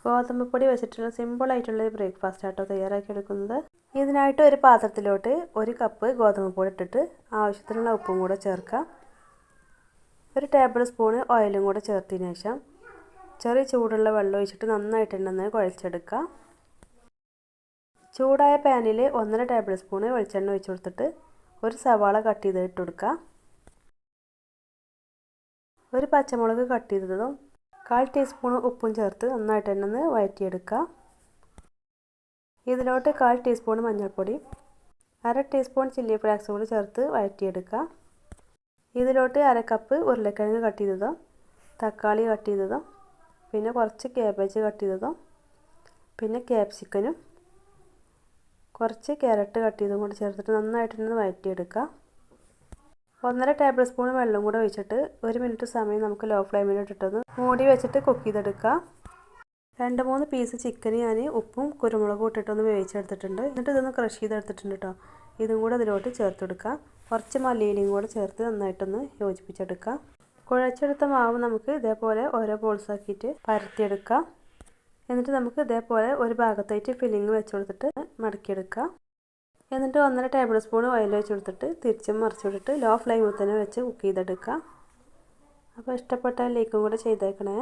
ഗോതമ്പ് പൊടി വെച്ചിട്ടുള്ള സിമ്പിളായിട്ടുള്ള ഒരു ബ്രേക്ക്ഫാസ്റ്റ് ആട്ടോ തയ്യാറാക്കി എടുക്കുന്നത്. ഇതിനായിട്ട് ഒരു പാത്രത്തിലോട്ട് 1 കപ്പ് ഗോതമ്പ് പൊടി ഇട്ടിട്ട് ആവശ്യത്തിനുള്ള ഉപ്പും കൂടെ ചേർക്കാം. 1 ടേബിൾ സ്പൂൺ ഓയിലും കൂടെ ചേർത്തതിന് ശേഷം ചെറിയ ചൂടുള്ള വെള്ളം ഒഴിച്ചിട്ട് നന്നായിട്ടുണ്ടെന്ന് കുഴച്ചെടുക്കാം. ചൂടായ പാനിൽ 1.5 ടേബിൾ സ്പൂൺ വെളിച്ചെണ്ണ ഒഴിച്ച് കൊടുത്തിട്ട് ഒരു സവാള കട്ട് ചെയ്ത് ഇട്ട് കൊടുക്കാം. 1 പച്ചമുളക് കട്ട് ചെയ്തതും 1/4 ടീസ്പൂൺ ഉപ്പും ചേർത്ത് നന്നായിട്ടുണ്ടെന്ന് വഴറ്റിയെടുക്കാം. ഇതിലോട്ട് 1/4 ടീസ്പൂൺ മഞ്ഞൾപ്പൊടി, 1/2 ടീസ്പൂൺ ചില്ലി ഫ്ലേക്സ് കൂടി ചേർത്ത് വഴറ്റിയെടുക്കാം. ഇതിലോട്ട് 1/2 കപ്പ് ഉരുളക്കിഴങ്ങ് കട്ട് ചെയ്തതും തക്കാളി കട്ട് ചെയ്തതും പിന്നെ കുറച്ച് ക്യാബേജ് കട്ട് ചെയ്തതും പിന്നെ ക്യാപ്സിക്കനും കുറച്ച് ക്യാരറ്റ് കട്ട് ചെയ്തതും കൂടി ചേർത്തിട്ട് നന്നായിട്ടൊന്ന് വഴറ്റിയെടുക്കാം. 1.5 ടേബിൾ സ്പൂൺ വെള്ളം കൂടെ ഒഴിച്ചിട്ട് 1 മിനിറ്റ് സമയം നമുക്ക് ലോ ഫ്ലെയിമിലിട്ടിട്ടൊന്ന് മൂടി വെച്ചിട്ട് കുക്ക് ചെയ്തെടുക്കാം. 2-3 പീസ് ചിക്കൻ ഞാൻ ഉപ്പും കുരുമുളകും ഇട്ടിട്ടൊന്ന് വേവിച്ചെടുത്തിട്ടുണ്ട്. എന്നിട്ട് ഇതൊന്ന് ക്രഷ് ചെയ്തെടുത്തിട്ടുണ്ട് കേട്ടോ. ഇതും കൂടെ അതിലോട്ട് ചേർത്തെടുക്കാം. കുറച്ച് മല്ലിയിലയും കൂടെ ചേർത്ത് നന്നായിട്ടൊന്ന് യോജിപ്പിച്ചെടുക്കാം. കുഴച്ചെടുത്ത മാവ് നമുക്ക് ഇതേപോലെ ഓരോ ബോൾസ് ആക്കിയിട്ട് പരത്തിയെടുക്കാം. എന്നിട്ട് നമുക്ക് ഇതേപോലെ ഒരു ഭാഗത്തായിട്ട് ഫില്ലിങ് വെച്ച് കൊടുത്തിട്ട് മടക്കിയെടുക്കാം. എന്നിട്ട് 1.5 ടേബിൾ സ്പൂൺ ഓയിൽ വെച്ച് കൊടുത്തിട്ട് തിരിച്ചും മറിച്ചിട്ടിട്ട് ലോ ഫ്ലെയിമിൽ തന്നെ വെച്ച് കുക്ക് ചെയ്തെടുക്കാം. അപ്പോൾ ഇഷ്ടപ്പെട്ടാൽ ലൈക്കും കൂടെ ചെയ്തേക്കണേ.